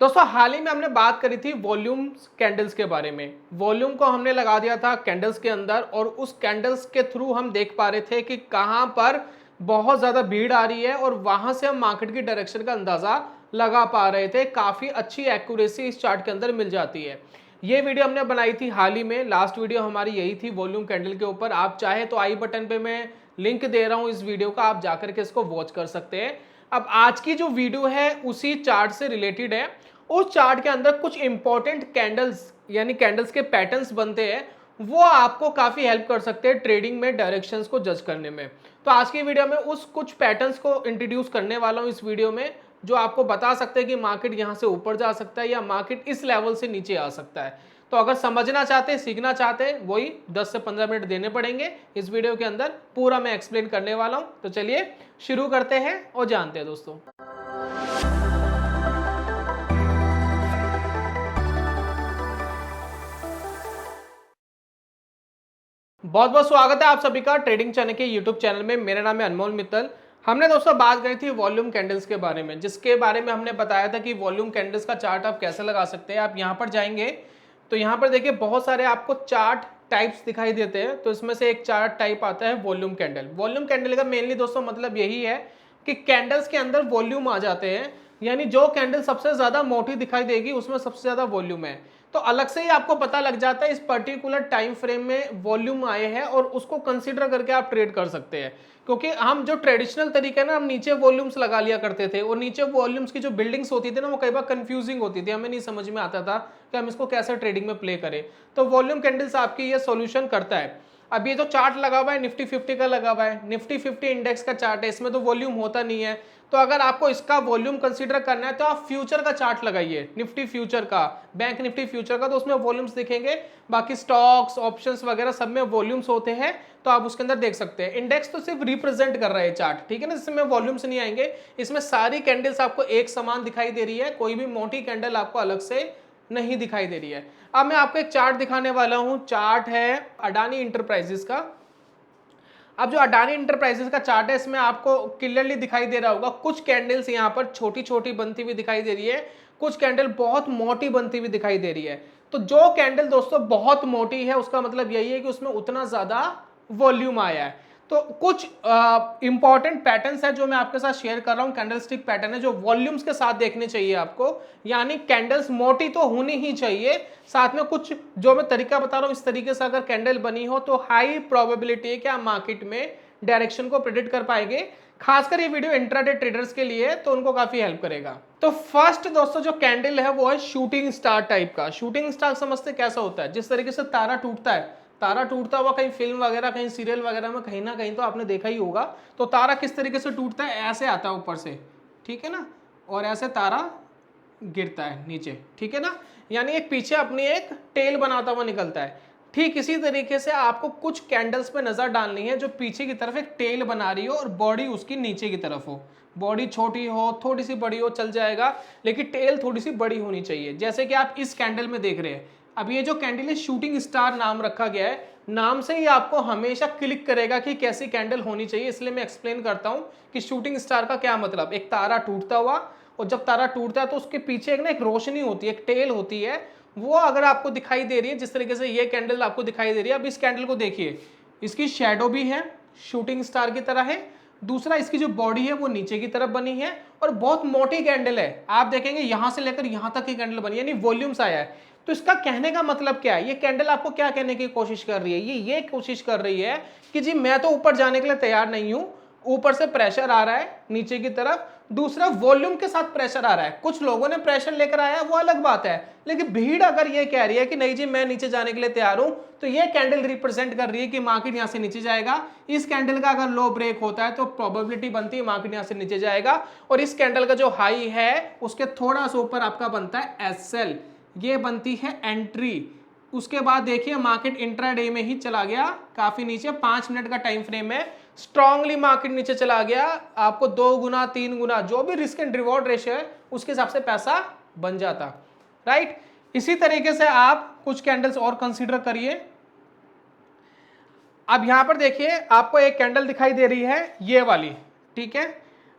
दोस्तों हाल ही में हमने बात करी थी वॉल्यूम कैंडल्स के बारे में। वॉल्यूम को हमने लगा दिया था कैंडल्स के अंदर और उस कैंडल्स के थ्रू हम देख पा रहे थे कि कहां पर बहुत ज़्यादा भीड़ आ रही है और वहां से हम मार्केट की डायरेक्शन का अंदाज़ा लगा पा रहे थे। काफ़ी अच्छी एक्यूरेसी इस चार्ट के अंदर मिल जाती है। ये वीडियो हमने बनाई थी हाल ही में, लास्ट वीडियो हमारी यही थी वॉल्यूम कैंडल के ऊपर। आप चाहे तो आई बटन पे मैं लिंक दे रहा हूँ इस वीडियो का, आप जाकर के इसको वॉच कर सकते हैं। अब आज की जो वीडियो है उसी चार्ट से रिलेटेड है। उस चार्ट के अंदर कुछ इंपॉर्टेंट कैंडल्स यानी कैंडल्स के पैटर्न्स बनते हैं, वो आपको काफी हेल्प कर सकते हैं ट्रेडिंग में डायरेक्शंस को जज करने में। तो आज की वीडियो में उस कुछ पैटर्न्स को इंट्रोड्यूस करने वाला हूं इस वीडियो में, जो आपको बता सकते हैं कि मार्केट यहां से ऊपर जा सकता है या मार्केट इस लेवल से नीचे आ सकता है। तो अगर समझना चाहते हैं, सीखना चाहते हैं, वही 10 से 15 मिनट देने पड़ेंगे इस वीडियो के अंदर। पूरा मैं एक्सप्लेन करने वाला हूं। तो चलिए शुरू करते हैं और जानते हैं दोस्तों। बहुत बहुत स्वागत है आप सभी का ट्रेडिंग चैनल के यूट्यूब चैनल में। मेरा नाम है अनमोल मित्तल। हमने दोस्तों बात करी थी वॉल्यूम कैंडल्स के बारे में, जिसके बारे में हमने बताया था कि वॉल्यूम कैंडल्स का चार्ट आप कैसे लगा सकते हैं। आप यहाँ पर जाएंगे तो यहाँ पर देखिए बहुत सारे आपको चार्ट टाइप्स दिखाई देते हैं। तो इसमें से एक चार्ट टाइप आता है वॉल्यूम कैंडल। वॉल्यूम कैंडल का मेनली दोस्तों मतलब यही है कि कैंडल्स के अंदर वॉल्यूम आ जाते हैं, यानी जो कैंडल सबसे ज्यादा मोटी दिखाई देगी उसमें सबसे ज्यादा वॉल्यूम है। तो अलग से ही आपको पता लग जाता है इस पर्टिकुलर टाइम फ्रेम में वॉल्यूम आए हैं और उसको कंसीडर करके आप ट्रेड कर सकते हैं। क्योंकि हम जो ट्रेडिशनल तरीके ना, हम नीचे वॉल्यूम्स लगा लिया करते थे और नीचे वॉल्यूम्स की जो बिल्डिंग्स होती थी ना, वो कई बार कंफ्यूजिंग होती थी, हमें नहीं समझ में आता था कि हम इसको कैसे ट्रेडिंग में प्ले करें। तो वॉल्यूम कैंडल्स आपकी ये सॉल्यूशन करता है। अब ये जो चार्ट लगा हुआ है निफ्टी 50 का लगा हुआ है, निफ्टी 50 इंडेक्स का चार्ट है, इसमें तो वॉल्यूम होता नहीं है। तो अगर आपको इसका वॉल्यूम कंसीडर करना है तो आप फ्यूचर का चार्ट लगाइए, निफ्टी फ्यूचर का, बैंक निफ्टी फ्यूचर का, तो उसमें वॉल्यूम्स दिखेंगे। बाकी स्टॉक्स ऑप्शंस वगैरह सब में वॉल्यूम्स होते हैं, तो आप उसके अंदर देख सकते हैं। इंडेक्स तो सिर्फ रिप्रेजेंट कर रहा है चार्ट, ठीक है ना, जिसमें वॉल्यूम्स नहीं आएंगे। इसमें सारी कैंडल्स आपको एक समान दिखाई दे रही है, कोई भी मोटी कैंडल आपको अलग से नहीं दिखाई दे रही है। अब मैं आपको एक चार्ट दिखाने वाला हूं। चार्ट है अडानी इंटरप्राइजेस का। अब जो अडानी इंटरप्राइजेस का चार्ट है, इसमें आपको क्लियरली दिखाई दे रहा होगा कुछ कैंडल्स यहाँ पर छोटी छोटी बनती हुई दिखाई दे रही है, कुछ कैंडल बहुत मोटी बनती हुई दिखाई दे रही है। तो जो कैंडल दोस्तों बहुत मोटी है उसका मतलब यही है कि उसमें उतना ज्यादा वॉल्यूम आया है। तो कुछ इंपॉर्टेंट पैटर्न्स है जो मैं आपके साथ शेयर कर रहा हूं, कैंडलस्टिक पैटर्न है जो वॉल्यूम्स के साथ देखने चाहिए आपको। यानी कैंडल्स मोटी तो होनी ही चाहिए, साथ में कुछ जो मैं तरीका बता रहा हूं इस तरीके से अगर कैंडल बनी हो तो हाई प्रोबेबिलिटी है कि आप मार्केट में डायरेक्शन को प्रेडिक्ट कर पाएंगे। खासकर ये वीडियो इंट्राडे ट्रेडर्स के लिए, तो उनको काफी हेल्प करेगा। तो फर्स्ट दोस्तों जो कैंडल है वो है शूटिंग स्टार टाइप का। शूटिंग स्टार समझते कैसा होता है? जिस तरीके से तारा टूटता है, तारा टूटता हुआ कहीं फिल्म वगैरह, कहीं सीरियल वगैरह में कहीं ना कहीं तो आपने देखा ही होगा। तो तारा किस तरीके से टूटता है? ऐसे आता है ऊपर से, ठीक है ना, और ऐसे तारा गिरता है नीचे, ठीक है ना, यानी एक पीछे अपनी एक टेल बनाता हुआ निकलता है। ठीक इसी तरीके से आपको कुछ कैंडल्स पे नजर डालनी है जो पीछे की तरफ एक टेल बना रही हो और बॉडी उसकी नीचे की तरफ हो। बॉडी छोटी हो, थोड़ी सी बड़ी हो, चल जाएगा, लेकिन टेल थोड़ी सी बड़ी होनी चाहिए, जैसे कि आप इस कैंडल में देख रहे हैं। अब ये जो कैंडल है शूटिंग स्टार नाम रखा गया है, नाम से ही आपको हमेशा क्लिक करेगा कि कैसी कैंडल होनी चाहिए। इसलिए मैं एक्सप्लेन करता हूं कि शूटिंग स्टार का क्या मतलब। एक तारा टूटता हुआ, और जब तारा टूटता है तो उसके पीछे एक रोशनी होती है, एक टेल होती है, वो अगर आपको दिखाई दे रही है जिस तरीके से ये कैंडल आपको दिखाई दे रही है। अब इस कैंडल को देखिए, इसकी शेडो भी है, शूटिंग स्टार की तरह है। दूसरा, इसकी जो बॉडी है वो नीचे की तरफ बनी है और बहुत मोटी कैंडल है। आप देखेंगे यहां से लेकर यहां तक की कैंडल बनी है, यानी वॉल्यूम्स आया है। तो इसका कहने का मतलब क्या है? ये कैंडल आपको क्या कहने की कोशिश कर रही है? ये कोशिश कर रही है कि जी मैं तो ऊपर जाने के लिए तैयार नहीं हूं, ऊपर से प्रेशर आ रहा है नीचे की तरफ, दूसरा वॉल्यूम के साथ प्रेशर आ रहा है। कुछ लोगों ने प्रेशर लेकर आया वो अलग बात है, लेकिन भीड़ अगर ये कह रही है कि नहीं जी मैं नीचे जाने के लिए तैयार हूं, तो ये कैंडल रिप्रेजेंट कर रही है कि मार्केट यहां से नीचे जाएगा। इस कैंडल का अगर लो ब्रेक होता है तो प्रोबेबिलिटी बनती है मार्केट यहां से नीचे जाएगा। और इस कैंडल का जो हाई है उसके थोड़ा सा ऊपर आपका बनता है एसएल, ये बनती है एंट्री। उसके बाद देखिए मार्केट इंट्राडे में ही चला गया काफी नीचे, 5 मिनट का टाइम फ्रेम है, स्ट्रांगली मार्केट नीचे चला गया। आपको 2 गुना 3 गुना जो भी रिस्क एंड रिवॉर्ड रेशियो है उसके हिसाब से पैसा बन जाता, राइट। इसी तरीके से आप कुछ कैंडल्स और कंसीडर करिए। अब यहां पर देखिए आपको एक कैंडल दिखाई दे रही है ये वाली, ठीक है।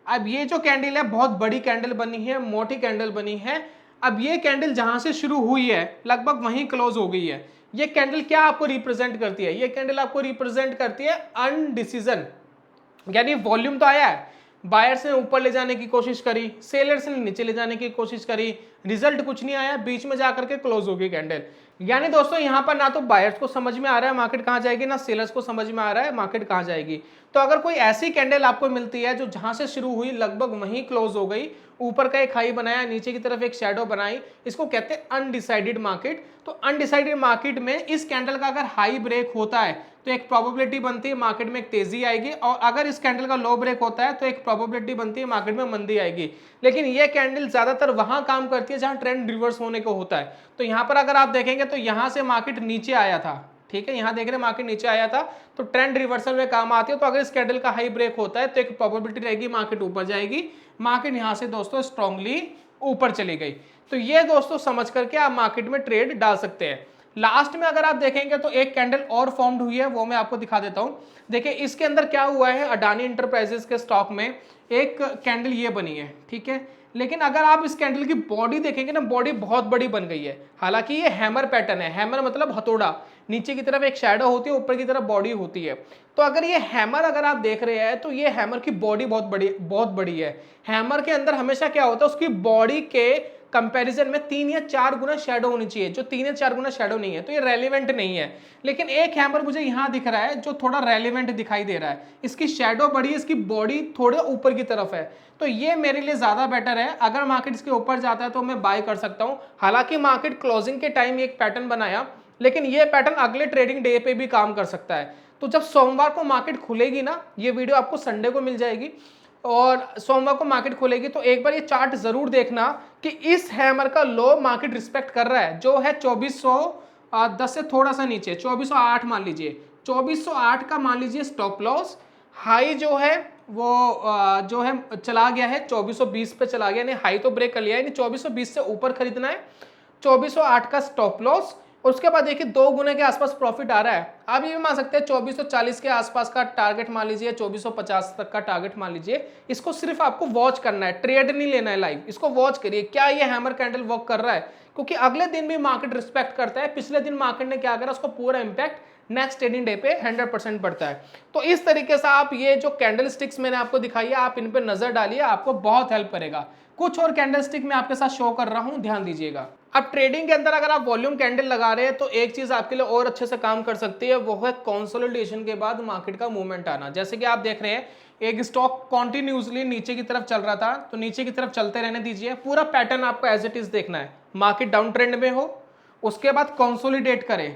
अब ये जो कैंडल है बहुत बड़ी कैंडल बनी है, मोटी कैंडल बनी है। अब ये कैंडल जहां से शुरू हुई है लगभग वहीं क्लोज हो गई है। ये कैंडल क्या आपको रिप्रेजेंट करती है? ये कैंडल आपको रिप्रेजेंट करती है अनडिसीजन, यानी वॉल्यूम तो आया है, बायर्स ने ऊपर ले जाने की कोशिश करी, सेलर्स ने नीचे ले जाने की कोशिश करी, रिजल्ट कुछ नहीं आया, बीच में जाकर के क्लोज हो गई कैंडल। यानी दोस्तों यहाँ पर ना तो बायर्स को समझ में आ रहा है मार्केट कहाँ जाएगी, ना सेलर्स को समझ में आ रहा है मार्केट कहाँ जाएगी। तो अगर कोई ऐसी कैंडल आपको मिलती है जो जहां से शुरू हुई लगभग वहीं क्लोज हो गई, ऊपर का एक हाई बनाया, नीचे की तरफ एक शैडो बनाई, इसको कहते हैं अनडिसाइडेड मार्केट। तो अनडिसाइडेड मार्केट में इस कैंडल का अगर हाई ब्रेक होता है तो एक प्रोबेबिलिटी बनती है मार्केट में एक तेजी आएगी, और अगर इस कैंडल का लो ब्रेक होता है तो एक प्रोबेबिलिटी बनती है मार्केट में मंदी आएगी। लेकिन ये कैंडल ज्यादातर वहां काम करती है जहां ट्रेंड रिवर्स होने को होता है। तो यहां पर अगर आप देखेंगे तो यहां से मार्केट नीचे आया था, ठीक है, यहां देख रहे हैं मार्केट नीचे आया था, तो ट्रेंड रिवर्सल में काम आती है। तो अगर इस कैंडल का हाई ब्रेक होता है तो एक प्रोबेबिलिटी रहेगी मार्केट ऊपर जाएगी। मार्केट यहां से दोस्तों स्ट्रांगली ऊपर चली गई। तो ये दोस्तों समझ करके आप मार्केट में ट्रेड डाल सकते हैं। लास्ट में अगर आप देखेंगे तो एक कैंडल और फॉर्म्ड हुई है, वो मैं आपको दिखा देता हूं। देखिए इसके अंदर क्या हुआ है, अडानी इंटरप्राइजेस के स्टॉक में एक कैंडल ये बनी है, ठीक है, लेकिन अगर आप इस कैंडल की बॉडी देखेंगे ना, बॉडी बहुत बड़ी बन गई है। हालांकि ये हैमर पैटर्न है, हैमर मतलब हथौड़ा, नीचे की तरफ एक शैडो होती है, ऊपर की तरफ बॉडी होती है। तो अगर ये हैमर अगर आप देख रहे हैं तो ये हैमर की बॉडी बहुत बड़ी है। हैमर के अंदर हमेशा क्या होता है, उसकी बॉडी के कंपैरिजन में 3 या 4 गुना शैडो होनी चाहिए, जो 3 या 4 गुना शैडो नहीं है तो ये रेलिवेंट नहीं है। लेकिन एक हैमर मुझे यहां दिख रहा है जो थोड़ा रेलिवेंट दिखाई दे रहा है, इसकी शैडो बड़ी है, इसकी बॉडी थोड़े ऊपर की तरफ है, तो ये मेरे लिए ज्यादा बेटर है। अगर मार्केट इसके ऊपर जाता है तो मैं बाय कर सकता हूं। हालांकि मार्केट क्लोजिंग के टाइम एक पैटर्न बनाया, लेकिन ये पैटर्न अगले ट्रेडिंग डे पे भी काम कर सकता है। तो जब सोमवार को मार्केट खुलेगी ना, ये वीडियो आपको संडे को मिल जाएगी, और सोमवार को मार्केट खुलेगी तो एक बार ये चार्ट जरूर देखना कि इस हैमर का लो मार्केट रिस्पेक्ट कर रहा है, जो है 2410 से थोड़ा सा नीचे 2408 मान लीजिए, 2408 का मान लीजिए स्टॉप लॉस। हाई जो है वो जो है चला गया है 2420 पे चला गया, नहीं हाई तो ब्रेक कर लिया है, नहीं 2420 से ऊपर खरीदना है, 2408 का स्टॉप लॉस। और उसके बाद देखिए 2 गुने के आसपास प्रॉफिट आ रहा है। आप ये भी मान सकते हैं 2440 के आसपास का टारगेट मान लीजिए, 2450 तक का टारगेट मान लीजिए। इसको सिर्फ आपको वॉच करना है, ट्रेड नहीं लेना है लाइव, इसको वॉच करिए क्या ये हैमर कैंडल वर्क कर रहा है, क्योंकि अगले दिन भी मार्केट रिस्पेक्ट करता है। पिछले दिन मार्केट ने क्या करा, उसको पूरा इंपैक्ट नेक्स्ट ट्रेडिंग डे पे 100% पड़ता है। तो इस तरीके से आप ये जो कैंडल स्टिक्स मैंने आपको दिखाई है, आप इन पे नजर डालिए, आपको बहुत हेल्प करेगा। कुछ और कैंडल स्टिक मैं आपके साथ शो कर रहा हूं, ध्यान दीजिएगा। अब ट्रेडिंग के अंदर अगर आप वॉल्यूम कैंडल लगा रहे हैं तो एक चीज आपके लिए और अच्छे से काम कर सकती है, वो है कंसोलिडेशन के बाद मार्केट का मूवमेंट आना। जैसे कि आप देख रहे हैं एक स्टॉक कॉन्टिन्यूसली नीचे की तरफ चल रहा था, तो नीचे की तरफ चलते रहने दीजिए, पूरा पैटर्न आपको एज इट इज देखना है। मार्केट डाउन ट्रेंड में हो, उसके बाद कंसोलिडेट करे,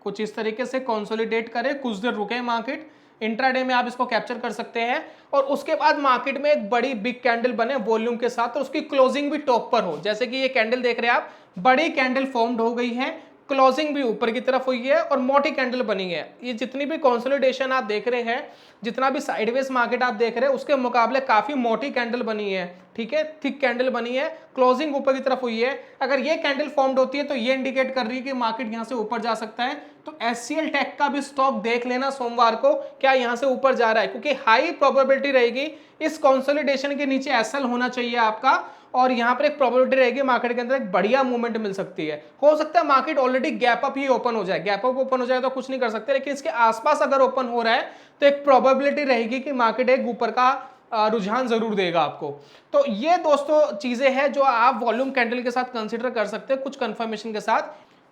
कुछ इस तरीके से कंसोलिडेट करे, कुछ देर रुके मार्केट, इंट्राडे में आप इसको कैप्चर कर सकते हैं, और उसके बाद मार्केट में एक बड़ी बिग कैंडल बने वॉल्यूम के साथ, और उसकी क्लोजिंग भी टॉप पर हो। जैसे कि ये कैंडल देख रहे हैं आप, बड़ी कैंडल फॉर्म्ड हो गई है, क्लोजिंग भी ऊपर की तरफ हुई है और मोटी कैंडल बनी है। ये जितनी भी कंसोलिडेशन आप देख रहे हैं, जितना भी साइडवेज मार्केट आप देख रहे हैं, उसके मुकाबले काफी मोटी कैंडल बनी है, ठीक है, थिक कैंडल बनी है, क्लोजिंग ऊपर की तरफ हुई है। अगर ये कैंडल फॉर्म्ड होती है तो ये इंडिकेट कर रही है कि मार्केट यहां से ऊपर जा सकता है। तो एचसीएल टेक का भी स्टॉक देख लेना सोमवार को, क्या यहां से ऊपर जा रहा है, क्योंकि हाई प्रोबेबिलिटी रहेगी इस कंसोलिडेशन के नीचे एसएल होना चाहिए आपका, और यहां पर एक प्रोबेबिलिटी रहेगी मार्केट के अंदर एक बढ़िया मूवमेंट मिल सकती है। हो सकता है मार्केट ऑलरेडी गैप अप ही ओपन हो जाए, गैप अप ओपन हो जाए तो कुछ नहीं कर सकते, लेकिन इसके आसपास अगर ओपन हो रहा है तो एक प्रोबेबिलिटी रहेगी कि मार्केट एक ऊपर का रुझान जरूर देगा आपको। तो ये दोस्तों चीजें हैं जो आप वॉल्यूम कैंडल के साथ कंसीडर कर सकते हैं कुछ कंफर्मेशन के साथ।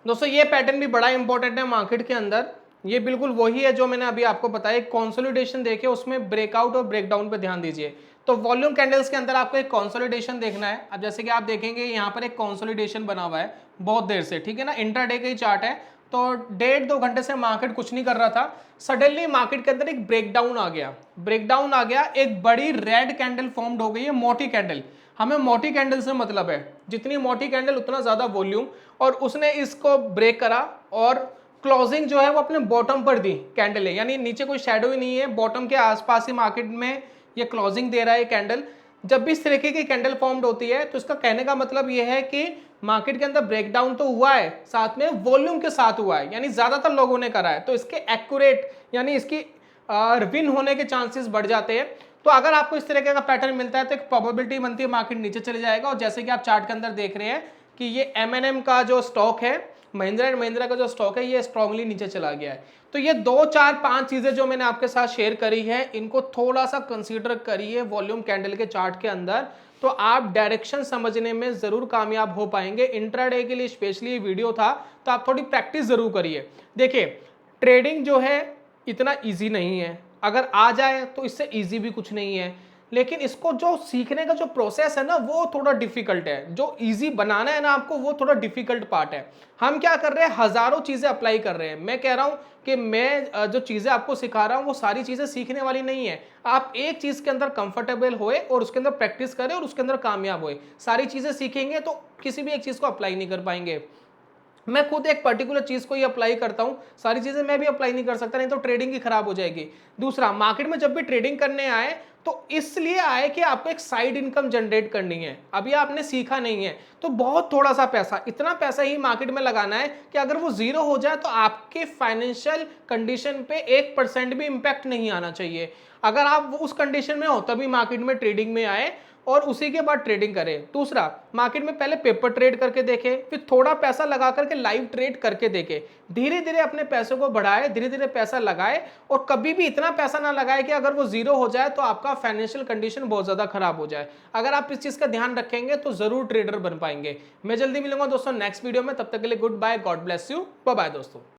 दोस्तों ये पैटर्न भी बड़ा इंपॉर्टेंट है मार्केट के अंदर, ये बिल्कुल वही है जो मैंने अभी आपको बताया। कंसोलिडेशन देखिए, उसमें ब्रेकआउट और ब्रेकडाउन पे ध्यान दीजिए। तो वॉल्यूम कैंडल्स के अंदर आपको एक कंसोलिडेशन देखना है। अब जैसे कि आप देखेंगे यहाँ पर एक कंसोलिडेशन बना हुआ है बहुत देर से, ठीक है ना, इंट्राडे का ही चार्ट है, तो 1.5-2 घंटे से मार्केट कुछ नहीं कर रहा था। सडनली मार्केट के अंदर एक ब्रेकडाउन आ गया, ब्रेकडाउन आ गया, एक बड़ी रेड कैंडल फॉर्म्ड हो गई है, मोटी कैंडल। हमें मोटी कैंडल से मतलब है, जितनी मोटी कैंडल उतना ज्यादा वॉल्यूम, और उसने इसको ब्रेक करा और क्लोजिंग जो है वो अपने बॉटम पर दी कैंडल है, यानी नीचे कोई शैडो ही नहीं है, बॉटम के आसपास ही मार्केट में ये क्लोजिंग दे रहा है कैंडल। जब भी इस तरीके की कैंडल फॉर्म्ड होती है तो इसका कहने का मतलब ये है कि मार्केट के अंदर ब्रेकडाउन तो हुआ है, साथ में वॉल्यूम के साथ हुआ है, यानी ज्यादातर लोगों ने करा है, तो इसके एक्यूरेट यानी इसकी विन होने के चांसेस बढ़ जाते हैं। तो अगर आपको इस तरीके का पैटर्न मिलता है तो एक प्रोबेबिलिटी बनती है मार्केट नीचे चले जाएगा, और जैसे कि आप चार्ट के अंदर देख रहे हैं कि ये M&M का जो स्टॉक है, महिंद्रा एंड महिंद्रा का जो स्टॉक है, ये स्ट्रांगली नीचे चला गया है। तो ये 2 4 5 चीजें जो मैंने आपके साथ शेयर करी है, इनको थोड़ा सा कंसीडर करिए वॉल्यूम कैंडल के चार्ट के अंदर, तो आप डायरेक्शन समझने में जरूर कामयाब हो पाएंगे। इंट्राडे के लिए स्पेशली ये वीडियो था, तो आप थोड़ी प्रैक्टिस जरूर करिए। देखिए, ट्रेडिंग जो है इतना ईजी नहीं है, अगर आ जाए तो इससे ईजी भी कुछ नहीं है, लेकिन इसको जो सीखने का जो प्रोसेस है ना, वो थोड़ा डिफिकल्ट है। जो इजी बनाना है ना आपको, वो थोड़ा डिफिकल्ट पार्ट है। हम क्या कर रहे हैं, हजारों चीजें अप्लाई कर रहे हैं। मैं कह रहा हूं कि मैं जो चीजें आपको सिखा रहा हूं वो सारी चीजें सीखने वाली नहीं है। आप एक चीज के अंदर कंफर्टेबल होए और उसके अंदर प्रैक्टिस करें और उसके अंदर कामयाब होए। सारी चीजें सीखेंगे तो किसी भी एक चीज को अप्लाई नहीं कर पाएंगे। मैं खुद एक पर्टिकुलर चीज को ही अप्लाई करता हूं, सारी चीजें मैं भी अप्लाई नहीं कर सकता, नहीं तो ट्रेडिंग ही खराब हो जाएगी। दूसरा, मार्केट में जब भी ट्रेडिंग करने आए तो इसलिए आए कि आपको एक साइड इनकम जनरेट करनी है। अभी आपने सीखा नहीं है तो बहुत थोड़ा सा पैसा, इतना पैसा ही मार्केट में लगाना है कि अगर वो जीरो हो जाए तो आपके फाइनेंशियल कंडीशन पे 1% भी इंपैक्ट नहीं आना चाहिए। अगर आप उस कंडीशन में हो तभी मार्केट में ट्रेडिंग में आए और उसी के बाद ट्रेडिंग करें। दूसरा, मार्केट में पहले पेपर ट्रेड करके देखें, फिर थोड़ा पैसा लगा करके लाइव ट्रेड करके देखें। धीरे धीरे अपने पैसों को बढ़ाए, धीरे धीरे पैसा लगाए, और कभी भी इतना पैसा ना लगाए कि अगर वो जीरो हो जाए तो आपका फाइनेंशियल कंडीशन बहुत ज्यादा खराब हो जाए। अगर आप इस चीज का ध्यान रखेंगे तो जरूर ट्रेडर बन पाएंगे। मैं जल्दी मिलूंगा दोस्तों नेक्स्ट वीडियो में, तब तक के लिए goodbye, God bless you, bye bye दोस्तों।